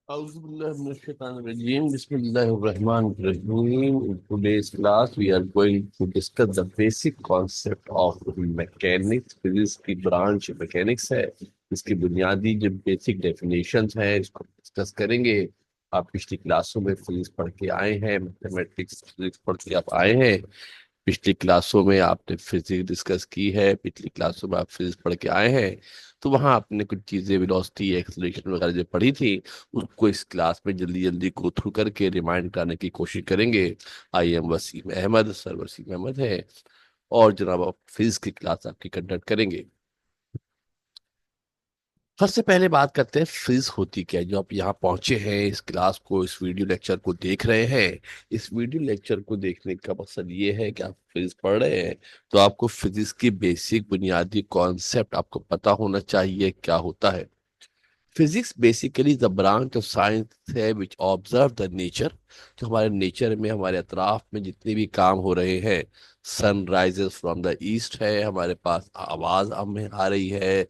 Auzubillahiminash-shaytanir-rajim. Bismillahir-Rahmanir-Rahim. In today's class, we are going to discuss the basic concept of mechanics. Physics की branch mechanics है। इसकी बुनियादी जो basic definitions हैं इसको डिस्कस करेंगे। आप पिछली क्लासों में फिजिक्स पढ़ के आए हैं, मैथमेटिक्स फिजिक्स पढ़ के आप आए हैं। पिछली क्लासों में आपने फिजिक्स डिस्कस की है, पिछली क्लासों में आप फिजिक्स पढ़ के आए हैं। तो वहां आपने कुछ चीजें वेलोसिटी एक्सेलरेशन वगैरह जो पढ़ी थी, उसको इस क्लास में जल्दी जल्दी गो थ्रू करके रिमाइंड कराने की कोशिश करेंगे। I am Wasim Ahmed, sir Wasim Ahmed है। और जनाब आप फिजिक्स की क्लास आपकी कंडक्ट करेंगे। सबसे पहले बात करते हैं फिजिक्स होती क्या है। जो आप यहाँ पहुंचे हैं, इस क्लास को, इस वीडियो लेक्चर को देख रहे हैं, इस वीडियो लेक्चर को देखने का मकसद ये है कि आप फिजिक्स पढ़ रहे हैं तो आपको फिजिक्स की बेसिक बुनियादी कॉन्सेप्ट आपको पता होना चाहिए क्या होता है। Physics basically the branch of science है विच ऑब्जर्व द नेचर। जो हमारे नेचर में, हमारे अतराफ में जितने भी काम हो रहे हैं। Sun rises from the east है, हमारे पास आवाज हमें आ रही है,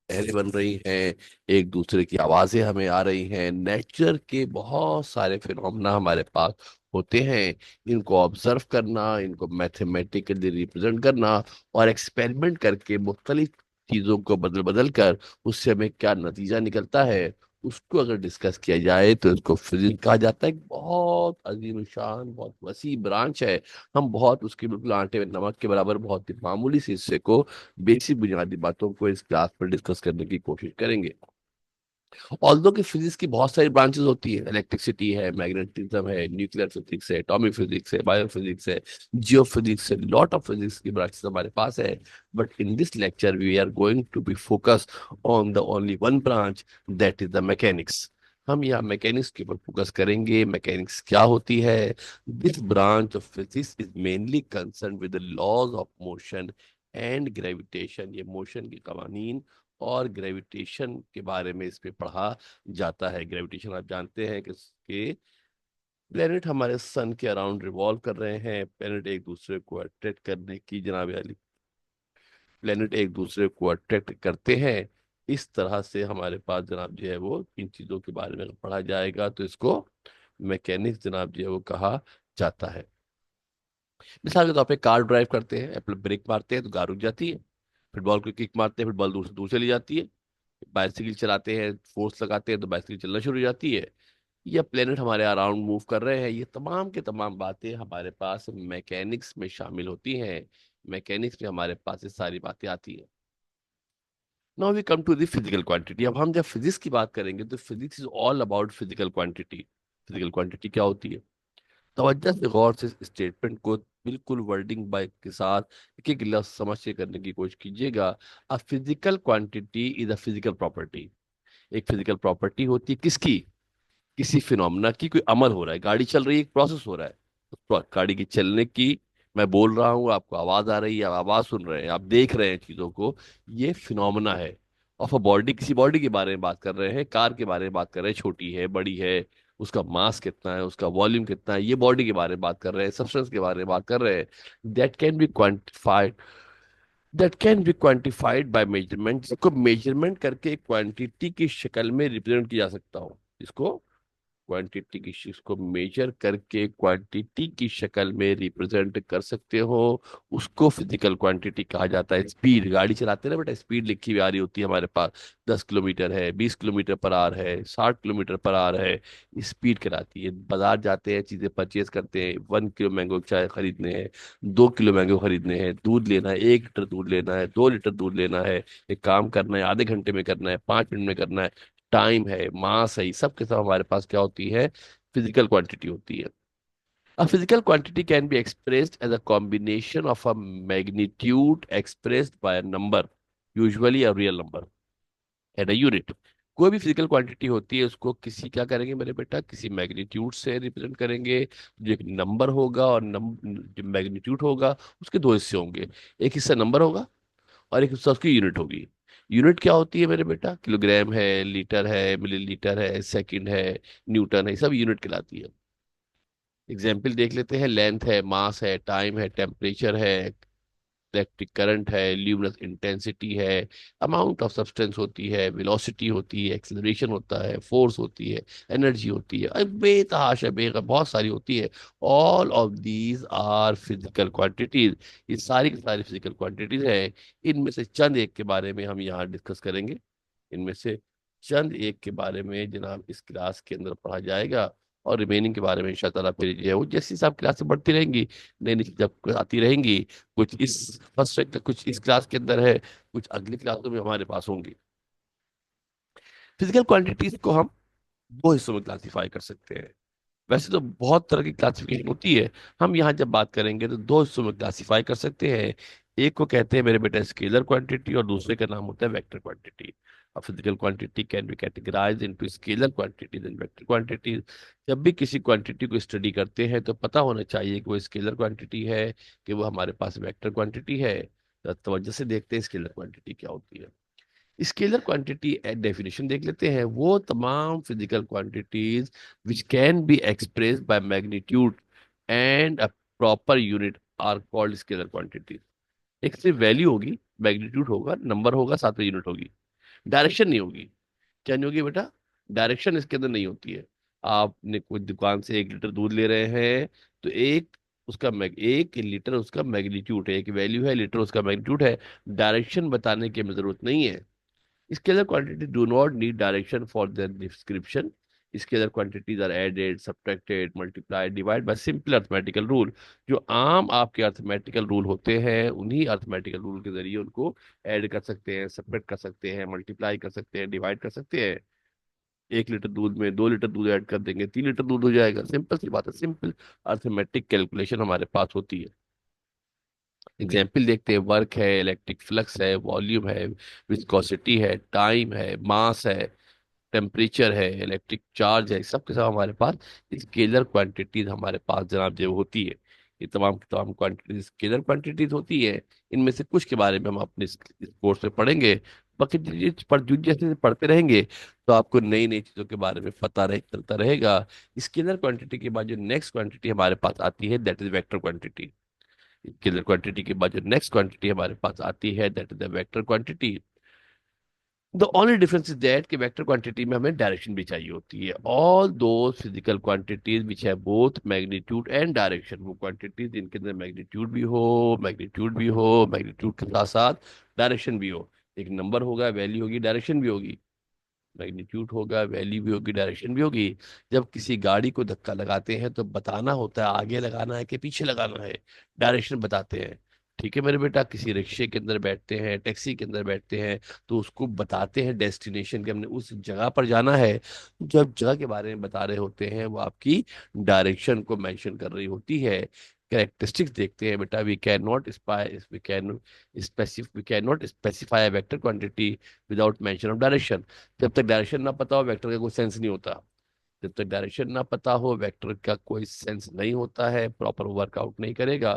लहरें बन रही हैं, एक दूसरे की आवाजें हमें आ रही हैं। नेचर के बहुत सारे फिनोमेना हमारे पास होते हैं। इनको ऑब्जर्व करना, इनको मैथमेटिकली रिप्रेजेंट करना और एक्सपेरिमेंट करके मुख्तलिफ चीजों को बदल बदल कर उससे हमें क्या नतीजा निकलता है, उसको अगर डिस्कस किया जाए तो इसको फिजिक्स कहा जाता है। एक बहुत अजीम शान, बहुत वसी ब्रांच है। हम बहुत उसके बिल्कुल आटे में नमक के बराबर बहुत ही मामूली से हिस्से को, बेसिक बुनियादी बातों को इस क्लास में डिस्कस करने की कोशिश करेंगे। ऑल्दो कि फिजिक्स की बहुत सारी ब्रांचेस होती है, इलेक्ट्रिसिटी है, मैग्नेटिज्म है, न्यूक्लियर फिजिक्स है, एटॉमिक फिजिक्स है, बायो फिजिक्स है, जियो फिजिक्स है, लॉट ऑफ फिजिक्स की ब्रांचेस हमारे पास है। But in this lecture we are going to be focus on the only one branch, that is the mechanics. हम यहाँ मैकेनिक्स के ऊपर फोकस करेंगे। मैकेनिक्स क्या होती है? This branch of physics is mainly concern with the laws of motion and gravitation. ये motion के कवानीन और ग्रेविटेशन के बारे में इस पे पढ़ा जाता है। ग्रेविटेशन आप जानते हैं कि प्लेनेट हमारे सन के अराउंड रिवॉल्व कर रहे हैं। प्लेनेट एक दूसरे को अट्रैक्ट करने की, जनाब वाली प्लेनेट एक दूसरे को अट्रैक्ट करते हैं। इस तरह से हमारे पास जनाब जो है वो इन चीजों के बारे में पढ़ा जाएगा तो इसको मैकेनिक्स जनाब जो है वो कहा जाता है। मिसाल के तौर पे कार ड्राइव करते हैं, अपने ब्रेक मारते हैं तो कार रुक जाती है। फुटबॉल को किक मारते हैं, फुटबॉल दूर से दूर चली जाती है। बाइसिकल चलाते हैं, फोर्स लगाते हैं तो बाइसिकल चलना शुरू हो जाती है। या प्लेनेट हमारे अराउंड मूव कर रहे हैं, ये तमाम के तमाम बातें हमारे पास मैकेनिक्स में शामिल होती हैं। मैकेनिक्स में हमारे पास ये सारी बातें आती हैं। Now we come to the physical quantity. अब हम जब फिजिक्स की बात करेंगे तो physics is all about physical quantity. Physical quantity क्या होती है? तवज्जो से गौर से स्टेटमेंट को बिल्कुल वर्डिंग बाय के साथ एक एक लफ्ज समझ के करने की कोशिश कीजिएगा। A physical quantity is a physical property. एक फिजिकल प्रॉपर्टी होती है किसकी? किसी फिनोमेना की। कोई अमल हो रहा है, गाड़ी चल रही है, एक प्रोसेस हो रहा है, उस गाड़ी की चलने की। मैं बोल रहा हूँ, आपको आवाज आ रही है, आप आवाज सुन रहे हैं, आप देख रहे हैं चीजों को। ये फिनोमेना है। ऑफ अ बॉडी, किसी बॉडी के बारे में बात कर रहे हैं, कार के बारे में बात कर रहे हैं, छोटी है, बड़ी है, उसका मास कितना है, उसका वॉल्यूम कितना है, ये बॉडी के बारे में बात कर रहे हैं, सब्सटेंस के बारे में बात कर रहे हैं। That can be quantified, that can be quantified by measurement. जिसको मेजरमेंट करके क्वांटिटी की शक्ल में रिप्रेजेंट किया जा सकता हो। इसको क्वांटिटी की चीज को मेजर करके क्वांटिटी की शक्ल में रिप्रेजेंट कर सकते हो, उसको फिजिकल क्वांटिटी कहा जाता है। स्पीड, गाड़ी चलाते हैं ना बेटा, स्पीड लिखी हुई आ रही होती है हमारे पास। 10 किलोमीटर है, 20 किलोमीटर पर आवर है, 60 किलोमीटर पर आवर है, स्पीड कराती है। बाजार जाते हैं, चीजें परचेज करते हैं, 1 किलो मैंगो चाय खरीदने हैं, 2 किलो मैंगो खरीदने हैं, दूध लेना है, 1 लीटर दूध लेना है, 2 लीटर दूध लेना है, एक काम करना है, आधे घंटे में करना है, 5 मिनट में करना है, टाइम है, मास है, ये सब के सब हमारे पास क्या होती है? फिजिकल क्वांटिटी होती है। A physical quantity can be expressed as a combination of a magnitude expressed by a number, usually a real number, and a unit। कोई भी फिजिकल क्वांटिटी होती है उसको किसी क्या करेंगे मेरे बेटा? किसी मैग्नीट्यूड से रिप्रेजेंट करेंगे। जो एक नंबर होगा और जो मैग्नीट्यूड होगा, उसके दो हिस्से होंगे। एक हिस्सा नंबर होगा और एक हिस्सा उसकी यूनिट होगी। यूनिट क्या होती है मेरे बेटा? किलोग्राम है, लीटर है, मिलीलीटर है, सेकंड है, न्यूटन है, ये सब यूनिट कहलाती है। एग्जाम्पल देख लेते हैं। लेंथ है, मास है, टाइम है, टेम्परेचर है, इलेक्ट्रिक करंट है, ल्यूमिनस इंटेंसिटी है, अमाउंट ऑफ सब्सटेंस होती है, वेलोसिटी होती है, एक्सेलरेशन होता है, फोर्स होती है, एनर्जी होती है, बेतहाशा बहुत सारी होती है। All of these are physical quantities. ये सारी की सारी फिजिकल क्वांटिटीज है। इनमें से चंद एक के बारे में हम यहाँ डिस्कस करेंगे। इनमें से चंद एक के बारे में जनाब इस क्लास के अंदर पढ़ा जाएगा, और रिमेनिंग के बारे में इंशाल्लाह फिर जो है वो जैसे हिसाब क्लास बढ़ती रहेंगी, नई नई चीजें आती रहेंगी। कुछ इस फर्स्ट कुछ इस क्लास के अंदर है, कुछ अगली क्लासों में हमारे पास होंगी। फिजिकल क्वांटिटीज को हम दो हिस्सों में क्लासीफाई कर सकते हैं। वैसे तो बहुत तरह की क्लासिफिकेशन होती है, हम यहाँ जब बात करेंगे तो दो हिस्सों में क्लासीफाई कर सकते हैं। एक को कहते हैं मेरे बेटा स्केलर क्वांटिटी, और दूसरे का नाम होता है वेक्टर क्वांटिटी। अब physical quantity can be categorize into scalar quantities and vector quantities. जब भी किसी क्वांटिटी को स्टडी करते हैं तो पता होना चाहिए कि वो स्केलर क्वांटिटी है कि वो हमारे पास वेक्टर क्वांटिटी है। तो तवज्जो से देखते हैं स्केलर क्वांटिटी क्या होती है। स्केलर क्वांटिटी डेफिनेशन देख लेते हैं। वो तमाम physical quantities which can be express by magnitude and a proper unit are called scalar quantities. एक सिर्फ वैल्यू होगी, मैग्नीट्यूड होगा, नंबर होगा, साथ में यूनिट होगी, डायरेक्शन नहीं होगी। क्या नहीं होगी बेटा? डायरेक्शन इसके अंदर नहीं होती है। आपने कोई दुकान से 1 लीटर दूध ले रहे हैं, तो एक लीटर उसका मैग्नीट्यूड है, एक वैल्यू है, लीटर उसका मैग्नीट्यूड है। डायरेक्शन बताने की हमें जरूरत नहीं है। Scalar quantity do not need direction for their description. Scalar quantities are added, subtracted, multiplied, divided by simple arithmetical rule. जो आम आपके अर्थमेटिकल रूल होते हैं, उन्हीं अर्थमेटिकल रूल के जरिए उनको ऐड कर सकते हैं, सब्ट्रैक्ट कर सकते हैं, मल्टीप्लाई कर सकते हैं, डिवाइड कर सकते हैं। 1 लीटर दूध में 2 लीटर दूध ऐड कर देंगे, 3 लीटर दूध हो जाएगा। सिंपल सी बात है, सिंपल अर्थमेटिक कैलकुलेशन हमारे पास होती है। एग्जाम्पल देखते हैं। वर्क है, इलेक्ट्रिक फ्लक्स है, वॉल्यूम है, विस्कोसिटी है, टाइम है, मास है, टेम्परेचर है, इलेक्ट्रिक चार्ज है, सब के सब हमारे पास स्केलर क्वांटिटीज हमारे पास जनाब जो होती है। ये तमाम की तमाम क्वांटिटीज स्केलर क्वांटिटीज होती है। इनमें से कुछ के बारे में हम अपने इस कोर्स में पढ़ेंगे। बाकी जैसे पढ़ते रहेंगे तो आपको नई नई चीजों के बारे में पता चलता रहेगा। स्केलर क्वांटिटी के बाद जो नेक्स्ट क्वांटिटी हमारे पास आती है that is vector quantity. Scalar quantity के बाद जो नेक्स्ट क्वांटिटी हमारे पास आती है that is the vector quantity. The only difference is that कि वेक्टर क्वांटिटी में हमें डायरेक्शन भी चाहिए होती है। ऑल दो फिजिकल क्वांटिटीज विच है बोथ मैग्नीट्यूड एंड डायरेक्शन, वो क्वांटिटीज जिनके अंदर मैग्नीट्यूड के साथ साथ डायरेक्शन भी हो। एक नंबर होगा, वैल्यू होगी, डायरेक्शन भी होगी। मैग्नीट्यूड होगा, वैल्यू भी होगी, डायरेक्शन भी होगी। जब किसी गाड़ी को धक्का लगाते हैं तो बताना होता है आगे लगाना है कि पीछे लगाना है, डायरेक्शन बताते हैं। ठीक है मेरे बेटा, किसी रिक्शे के अंदर बैठते हैं, टैक्सी के अंदर बैठते हैं, तो उसको बताते हैं डेस्टिनेशन के, हमने उस जगह पर जाना है। जब जगह के बारे में बता रहे होते हैं वो आपकी डायरेक्शन को मेंशन कर रही होती है। कैरेक्टरिस्टिक्स देखते हैं बेटा। We can not specify vector quantity without mention of direction. जब तक डायरेक्शन ना पता हो वेक्टर का कोई सेंस नहीं होता। जब तक डायरेक्शन ना पता हो वेक्टर का कोई सेंस नहीं होता है, प्रॉपर वर्कआउट नहीं करेगा।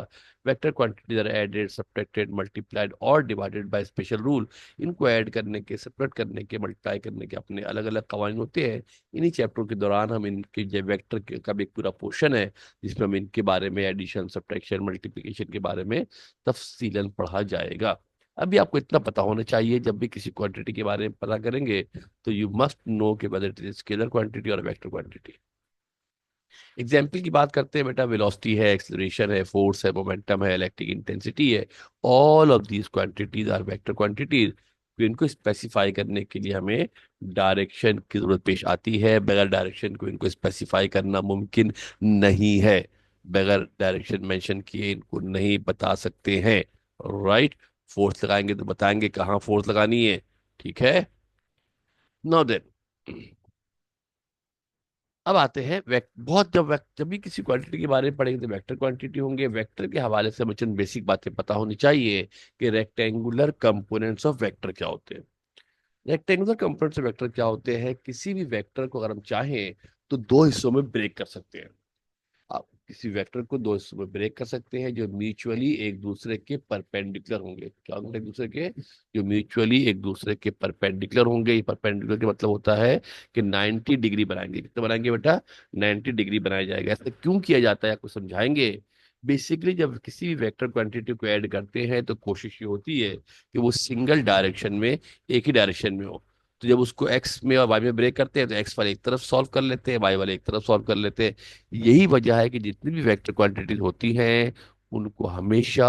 Vector quantities are added, subtracted, multiplied और डिवाइडेड बाय स्पेशल रूल। इनको ऐड करने के, सब्ट्रैक्ट करने के, मल्टीप्लाई करने के अपने अलग अलग कवानीन होते हैं। इन्हीं चैप्टर के दौरान हम इनके जो वेक्टर का भी एक पूरा पोर्शन है जिसमें हम इनके बारे में एडिशन, सब्ट्रैक्शन, मल्टीप्लिकेशन के बारे में तफसीलन पढ़ा जाएगा। अभी आपको इतना पता होना चाहिए, जब भी किसी क्वांटिटी के बारे में पता करेंगे तो यू मस्ट नो कि whether it is scalar quantity और वेक्टर क्वांटिटी। एग्जाम्पल की बात करते हैं बेटा। वेलोसिटी है, एक्सेलरेशन है, फोर्स है, मोमेंटम है, इलेक्ट्रिक इंटेंसिटी है। All of these quantities are vector quantities. तो इनको स्पेसिफाई करने के लिए हमें डायरेक्शन की जरूरत पेश आती है। बगैर डायरेक्शन को इनको स्पेसिफाई करना मुमकिन नहीं है। बगैर डायरेक्शन मेंशन किए इनको नहीं बता सकते हैं। राइट। फोर्स लगाएंगे तो बताएंगे कहाँ फोर्स लगानी है। ठीक है। नाउ देन, अब आते हैं जब भी किसी क्वांटिटी के बारे में पढ़ेंगे तो वेक्टर क्वांटिटी होंगे। वेक्टर के हवाले से हमें चंद बेसिक बातें पता होनी चाहिए कि रेक्टेंगुलर कंपोनेंट्स ऑफ वेक्टर क्या होते हैं। रेक्टेंगुलर कंपोनेंट्स ऑफ वेक्टर क्या होते हैं? किसी भी वेक्टर को अगर हम चाहें तो दो हिस्सों में ब्रेक कर सकते हैं। आप किसी वेक्टर को दो हिस्सों में ब्रेक कर सकते हैं जो म्यूचुअली एक दूसरे के परपेंडिकुलर होंगे। क्या होंगे? एक दूसरे के, जो म्यूचुअली एक दूसरे के परपेंडिकुलर होंगे। ये परपेंडिकुलर का मतलब होता है कि 90 डिग्री बनाएंगे। कितना बनाएंगे बेटा? 90 डिग्री बनाया जाएगा। ऐसा क्यों किया जाता है आपको समझाएंगे। बेसिकली जब किसी भी वेक्टर क्वांटिटी को ऐड करते हैं तो कोशिश ये होती है कि वो सिंगल डायरेक्शन में, एक ही डायरेक्शन में हो। तो जब उसको एक्स में और वाई में ब्रेक करते हैं तो एक्स वाले एक तरफ सॉल्व कर लेते हैं, वाई वाले एक तरफ सॉल्व कर लेते हैं। यही वजह है कि जितनी भी वेक्टर क्वांटिटीज होती हैं उनको हमेशा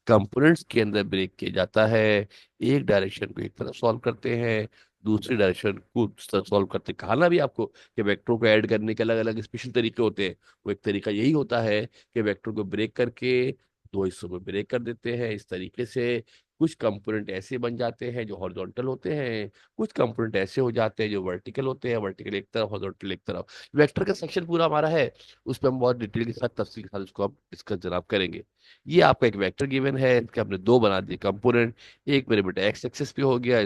कंपोनेंट्स के अंदर ब्रेक किया जाता है। एक डायरेक्शन को एक तरफ सॉल्व करते हैं, दूसरी डायरेक्शन को सॉल्व करते हैं। कहा ना भी आपको कि वेक्टरों को ऐड करने के अलग अलग स्पेशल तरीके होते हैं। वो एक तरीका यही होता है कि वेक्टर को ब्रेक करके दो हिस्सों में ब्रेक कर देते हैं। इस तरीके से कुछ कंपोनेंट ऐसे बन जाते हैं जो हॉरिजॉन्टल होते हैं, कुछ कंपोनेंट ऐसे हो जाते हैं जो वर्टिकल होते हैं, वर्टिकल एक तरफ हॉरिजॉन्टल एक तरफ। वेक्टर का सेक्शन पूरा हमारा है, उस पर हम बहुत डिटेल के साथ, तफसील के साथ उसको हम डिस्कस जनाब करेंगे। ये आपका एक वेक्टर गिवन है, इसके हमने दो बना दिए कंपोनेंट। एक मेरे बेटा एक्स एक्सेस पे हो गया,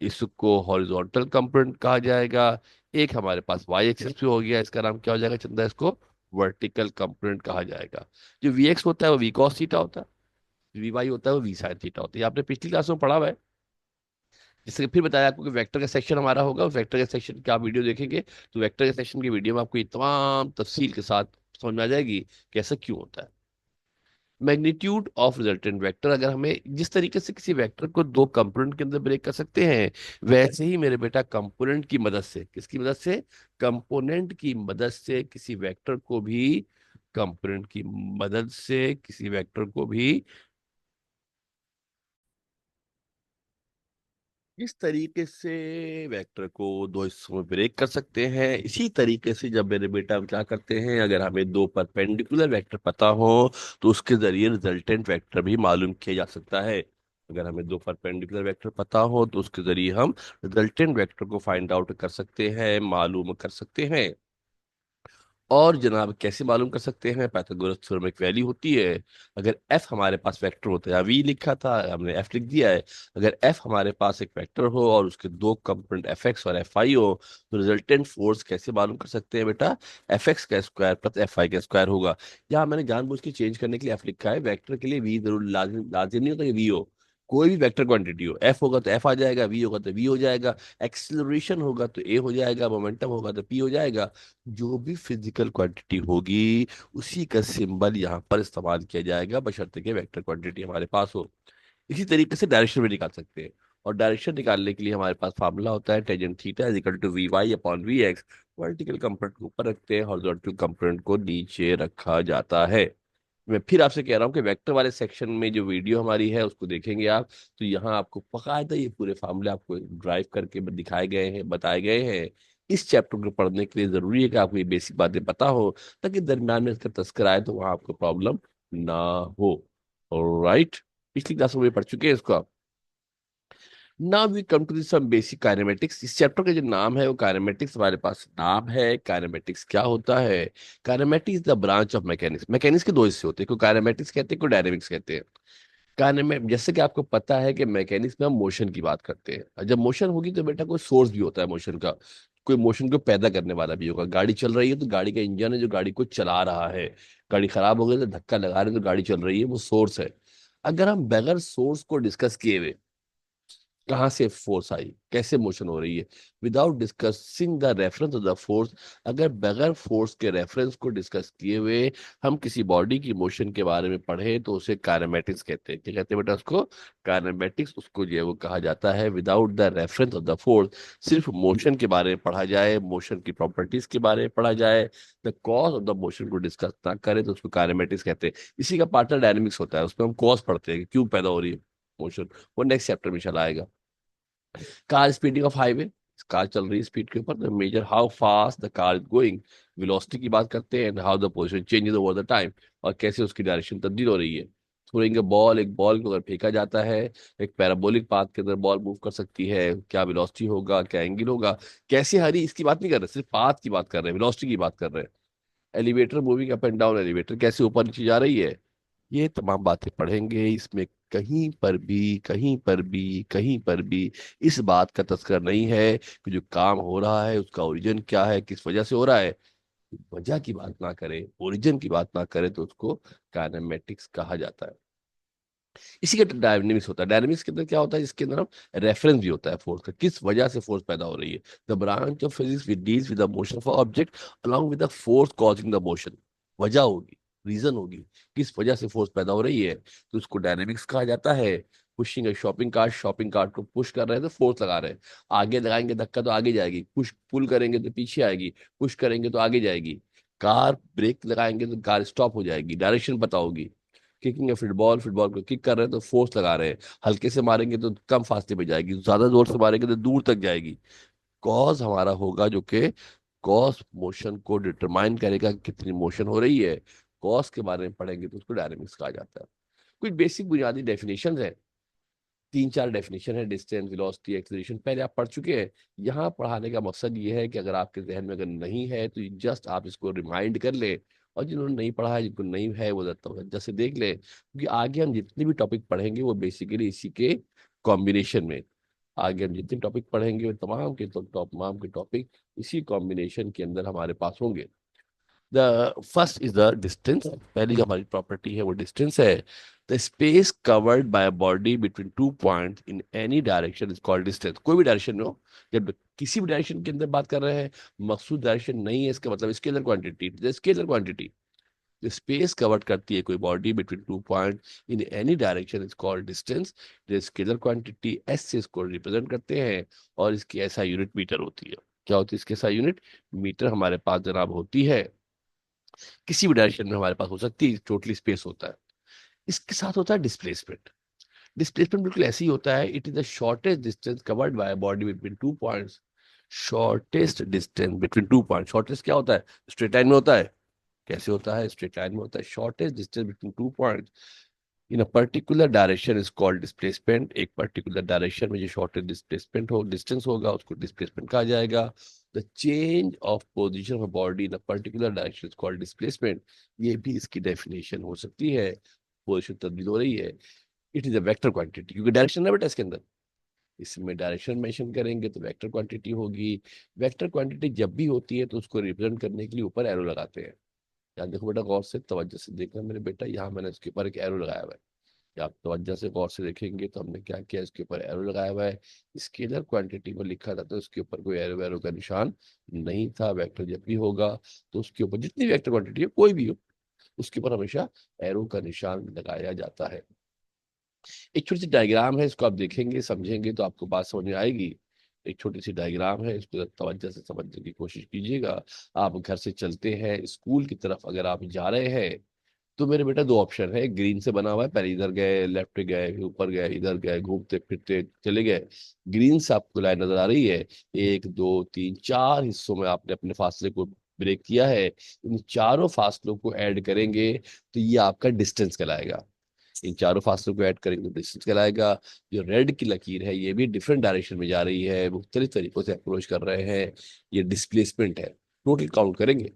इसको हॉरिजॉन्टल कंपोनेंट कहा जाएगा। एक हमारे पास वाई एक्सिस पे हो गया, इसका नाम क्या हो जाएगा चंदा, इसको वर्टिकल कंपोनेंट कहा जाएगा। जो वी एक्स होता है वो वी कॉस थीटा होता है, वी वाई होता है वो वी साइन थीटा होता है। ये आपने पिछली क्लास में पढ़ा हुआ है। जैसे कि फिर बताया आपको कि वेक्टर का सेक्शन हमारा होगा, उस वेक्टर के सेक्शन की आप वीडियो देखेंगे तो वेक्टर के सेक्शन की वीडियो में आपको ये तमाम तफसील के साथ समझ में आ जाएगी कि ऐसा क्यों होता है। मैग्नीट्यूड ऑफ रिजल्टेंट वेक्टर, अगर हमें जिस तरीके से किसी वेक्टर को दो कंपोनेंट के अंदर ब्रेक कर सकते हैं, वैसे ही मेरे बेटा कंपोनेंट की मदद से, किसकी मदद से, कंपोनेंट की मदद से किसी वेक्टर को भी, कंपोनेंट की मदद से किसी वेक्टर को भी इस तरीके से वेक्टर को दो हिस्सों में ब्रेक कर सकते हैं। इसी तरीके से जब मेरे बेटा हम क्या करते हैं, अगर हमें दो परपेंडिकुलर वेक्टर पता हो तो उसके जरिए रिजल्टेंट वेक्टर भी मालूम किया जा सकता है। अगर हमें दो परपेंडिकुलर वेक्टर पता हो तो उसके जरिए हम रिजल्टेंट वेक्टर को फाइंड आउट कर सकते हैं, मालूम कर सकते हैं। और जनाब कैसे मालूम कर सकते हैं, पाइथागोरस थ्योरम एक वैल्यू होती है। अगर एफ हमारे पास वेक्टर होता है, वी लिखा था हमने एफ लिख दिया है। अगर एफ हमारे पास एक वेक्टर हो और उसके दो कंपोनेंट एफ एक्स और एफ आई हो तो रिजल्टेंट फोर्स कैसे मालूम कर सकते हैं बेटा, एफ एक्स का स्क्वायर प्लस एफ आई का स्क्वायर होगा। यहाँ मैंने जानबूझ के चेंज करने के लिए एफ लिखा है, वेक्टर के लिए वी जरूर लाजिम लाजिम नहीं होता कि वी हो। कोई भी वेक्टर क्वांटिटी हो, एफ होगा तो एफ आ जाएगा, वी होगा तो वी हो जाएगा, एक्सिलरेशन होगा तो ए हो जाएगा, मोमेंटम होगा तो पी हो जाएगा। जो भी फिजिकल क्वांटिटी होगी उसी का सिंबल यहाँ पर इस्तेमाल किया जाएगा, बशर्ते कि वेक्टर क्वांटिटी हमारे पास हो। इसी तरीके से डायरेक्शन भी निकाल सकते हैं। और डायरेक्शन निकालने के लिए हमारे पास फार्मूला होता है tangent theta is equal to V Y upon V X. Vertical component को ऊपर रखते हैं, हॉरिजॉन्टल कंपोनेंट को नीचे रखा जाता है। मैं फिर आपसे कह रहा हूँ कि वेक्टर वाले सेक्शन में जो वीडियो हमारी है उसको देखेंगे आप, तो यहाँ आपको बकायदा ये पूरे फार्मूले आपको ड्राइव करके दिखाए गए हैं, बताए गए हैं। इस चैप्टर को पढ़ने के लिए जरूरी है कि आपको ये बेसिक बातें पता हो, ताकि दरम्यान में इसका तस्करा आए तो वहां आपको प्रॉब्लम ना हो। राइट, पिछली क्लास में पढ़ चुके हैं इसको आप। Now we come to some basic kinematics. इस चैप्टर का जो नाम है वो काइनेमेटिक्स हमारे पास नाम है। काइनेमेटिक्स क्या होता है, kinematics the branch of mechanics. Mechanics के दो हिस्से होते हैं, कोई काइनेमेटिक्स कहते हैं, कोई डायनेमिक्स कहते हैं। काइनेमेट जैसे कि आपको पता है कि मैकेनिक्स में हम मोशन की बात करते हैं, और जब मोशन होगी तो बेटा कोई सोर्स भी होता है मोशन का, कोई मोशन को पैदा करने वाला भी होगा। गाड़ी चल रही है तो गाड़ी का इंजन है जो गाड़ी को चला रहा है। गाड़ी खराब हो गई तो धक्का लगा रहे हैं तो गाड़ी चल रही है, वो सोर्स है। अगर हम बगैर सोर्स को डिस्कस किए हुए कहाँ से फोर्स आई, कैसे मोशन हो रही है, without discussing the reference of the force, अगर बगैर फोर्स के रेफरेंस को डिस्कस किए हुए हम किसी बॉडी की मोशन के बारे में पढ़े तो उसे काइनेमेटिक्स कहते हैं। क्या कहते हैं बेटा उसको, काइनेमेटिक्स। उसको जो है वो कहा जाता है without the reference of the force. सिर्फ मोशन के बारे में पढ़ा जाए, मोशन की प्रॉपर्टीज के बारे में पढ़ा जाए, the cause of the motion को डिस्कस ना करें तो उसको काइनेमेटिक्स कहते हैं। इसी का पार्टनर डायनेमिक्स होता है, उसमें हम कॉज पढ़ते हैं कि क्यों पैदा हो रही है मोशन। वो नेक्स्ट चैप्टर में चला आएगा। Car speeding of highway, car चल रही है स्पीड के ऊपर, major how fast the car is going. Velocity की बात करते हैं, and how the position changes over the time, और कैसे उसकी डायरेक्शन तब्दील हो रही है। थ्रोइंग ए बॉल, एक बॉल को अगर फेंका जाता है एक पैराबोलिक पाथ के अंदर बॉल मूव कर सकती है, क्या वेलोसिटी होगा, क्या एंगल होगा, कैसे हरी, इसकी बात नहीं कर रहे, सिर्फ पाथ की बात कर रहे हैं, वेलोसिटी की बात कर रहे हैं। Elevator moving up and down, elevator कैसे ऊपर नीचे जा रही है। ये तमाम बातें पढ़ेंगे। इसमें कहीं पर भी इस बात का तस्करा नहीं है कि जो काम हो रहा है उसका ओरिजिन क्या है, किस वजह से हो रहा है। वजह की बात ना करें, ओरिजिन की बात ना करें तो उसको काइनेमेटिक्स कहा जाता है। इसी का डायनेमिक्स होता है। डायनेमिक्स के अंदर क्या होता है, इसके अंदर हम रेफरेंस भी होता है फोर्स का, किस वजह से फोर्स पैदा हो रही है। The branch of physics which deals with the motion of object along with the force causing the motion। वजह होगी, रीजन होगी, किस वजह से फोर्स पैदा हो रही है, तो उसको डायनेमिक्स कहा जाता है। पुशिंग है शॉपिंग कार्ट को पुश कर रहे हैं तो फोर्स लगा रहे हैं। आगे लगाएंगे धक्का तो आगे जाएगी, पुश पुल करेंगे तो पीछे आएगी, पुश करेंगे तो आगे जाएगी। कार ब्रेक लगाएंगे तो कार स्टॉप हो जाएगी, डायरेक्शन पता होगी। किकिंग है फुटबॉल को किक कर रहे हैं तो फोर्स लगा रहे हैं। हल्के से मारेंगे तो कम फासले पे जाएगी, ज्यादा जोर से मारेंगे तो दूर तक जाएगी। कॉज हमारा होगा जो कि कॉस मोशन को डिटरमाइन करेगा कि कितनी मोशन हो रही है। कॉस के बारे में पढ़ेंगे तो उसको डायनेमिक्स कहा जाता है। कुछ बेसिक बुनियादी डेफिनेशन है, 3-4 डेफिनेशन है, डिस्टेंस वेलोसिटी एक्सीलरेशन पहले आप पढ़ चुके हैं। यहाँ पढ़ाने का मकसद ये है कि अगर आपके जहन में अगर नहीं है तो जस्ट आप इसको रिमाइंड कर ले। और जिन्होंने नहीं पढ़ा है, जिनको नहीं है, वो जैसे देख ले, क्योंकि आगे हम जितने भी टॉपिक पढ़ेंगे वो बेसिकली इसी के कॉम्बिनेशन में। आगे हम जितने टॉपिक पढ़ेंगे वो तमाम के टॉपिक इसी कॉम्बिनेशन के अंदर हमारे पास होंगे। The first is the distance, पहली जो हमारी प्रॉपर्टी है वो डिस्टेंस है। The space covered by body between two point in any direction is called distance. कोई भी डायरेक्शन में हो, जब किसी भी डायरेक्शन के अंदर बात कर रहे हैं, मकसूद डायरेक्शन नहीं है, इसका मतलब स्केलर क्वांटिटी, स्केलर क्वांटिटी जो स्पेस कवर करती है कोई body between two point in any direction is called distance. जो स्केलर क्वांटिटी एस से इसको रिप्रेजेंट करते हैं, और इसकी ऐसा यूनिट मीटर होती है। क्या होती है इसके ऐसा यूनिट? मीटर हमारे पास जनाब होती है। किसी भी डायरेक्शन में हमारे पास हो सकती है, टोटली स्पेस होता है। इसके साथ होता है डिस्प्लेसमेंट। डिस्प्लेसमेंट बिल्कुल ऐसे ही होता है, it is the shortest distance covered by body between two points. Shortest distance between two point, shortest क्या होता है? स्ट्रेट लाइन में होता है। कैसे होता है? स्ट्रेट लाइन में होता है। Shortest distance between two point in a particular direction is called displacement. एक पर्टिकुलर डायरेक्शन में जो शॉर्टेस्ट डिस्प्लेसमेंट हो डिस्टेंस होगा उसको डिस्प्लेसमेंट कहा जाएगा। The change of position of body in a particular direction is called displacement. ये भी इसकी डेफिनेशन हो सकती है। पोजीशन तब्दील हो रही है, it is a vector quantity, क्योंकि डायरेक्शन है बेटा इसके अंदर। इसमें डायरेक्शन मेंशन करेंगे तो वेक्टर क्वांटिटी होगी। वेक्टर क्वांटिटी जब भी होती है तो उसको रिप्रेजेंट करने के लिए ऊपर एरो लगाते हैं। यहाँ देखो बेटा, गौर से तवज्जो से देखना मेरे बेटा, यहाँ मैंने इसके ऊपर एक एरो लगाया हुआ है। या आप तवज्जो से गौर से देखेंगे तो हमने क्या किया, इसके ऊपर एरो लगाया हुआ है। स्केलर क्वांटिटी में लिखा था तो उसके ऊपर कोई एरो वैरो का निशान नहीं था। वेक्टर जब भी होगा तो उसके ऊपर जितनी वेक्टर क्वांटिटी है कोई भी हो, उसके ऊपर हमेशा एरो का निशान लगाया जाता है। एक छोटी सी डायग्राम है, इसको आप देखेंगे समझेंगे तो आपको बात समझ में आएगी। एक छोटी सी डायग्राम है, इसको तवज्जो से समझने की कोशिश कीजिएगा। आप घर से चलते हैं स्कूल की तरफ अगर आप जा रहे हैं, तो मेरे बेटा दो ऑप्शन है। ग्रीन से बना हुआ है, पहले इधर गए, लेफ्ट गए, फिर ऊपर गए, इधर गए, घूमते फिरते चले गए। ग्रीन से आपको लाइन नजर आ रही है। 1 2 3 4 हिस्सों में आपने अपने फासले को ब्रेक किया है। इन चारों फासलों को ऐड करेंगे तो ये आपका डिस्टेंस कहलाएगा। इन चारों फासलों को ऐड करेंगे तो डिस्टेंस कहलाएगा। जो रेड की लकीर है ये भी डिफरेंट डायरेक्शन में जा रही है, मुख्तलिफ तरीकों से अप्रोच कर रहे हैं, ये डिस्प्लेसमेंट है। टोटल काउंट करेंगे।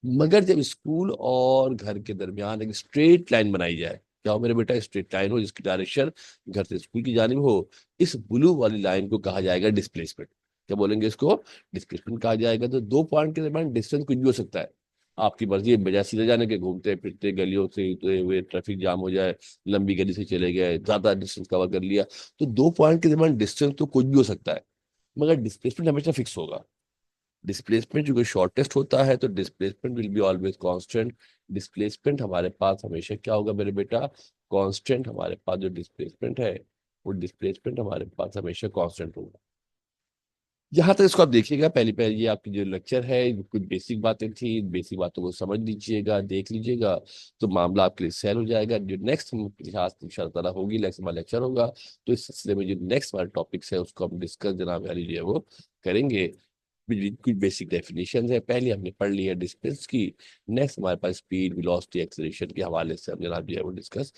मगर जब स्कूल और घर के दरमियान एक स्ट्रेट लाइन बनाई जाए, क्या हो मेरे बेटा? स्ट्रेट लाइन हो जिसकी डायरेक्शन घर से स्कूल की जानिब हो, इस ब्लू वाली लाइन को कहा जाएगा डिस्प्लेसमेंट। क्या बोलेंगे इसको? डिस्प्लेसमेंट कहा जाएगा। तो दो पॉइंट के दरमियान डिस्टेंस कुछ भी हो सकता है, आपकी मर्जी है। बजाय सीधे जाने के घूमते फिरते गलियों से होते हुए ट्रैफिक जाम हो जाए, लंबी गली से चले गए, ज्यादा डिस्टेंस कवर कर लिया, तो दो पॉइंट के दरमियान डिस्टेंस तो कुछ भी हो सकता है, मगर डिस्प्लेसमेंट हमेशा फिक्स होगा। डिस्प्लेसमेंट जो शॉर्टेस्ट होता है तो displacement will be always constant. Displacement हमारे पास हमेशा क्या होगा मेरे बेटा? कांस्टेंट। हमारे पास जो डिस्प्लेसमेंट है वो डिस्प्लेसमेंट हमारे पास हमेशा कांस्टेंट होगा। यहाँ तक इसको आप देखिएगा। पहली पहली ये आपकी जो लेक्चर है, कुछ बेसिक बातें थी, बेसिक बातों को समझ लीजिएगा, देख लीजिएगा, तो मामला आपके लिए सैल हो जाएगा। जो नेक्स्ट क्लास इंशाअल्लाह होगी, नेक्स्ट हमारा लेक्चर होगा, तो इस सिलसिले में जो नेक्स्ट हमारे टॉपिक्स है उसको हम डिस्कस जनाब यानी जो है वो करेंगे। कुछ बेसिक डेफिनेशन है, पहले हमने पढ़ लिया डिस्टेंस की। नेक्स्ट हमारे पास स्पीड वेलोसिटी एक्सेलरेशन के हवाले से हम जनाब जो है वो डिस्कस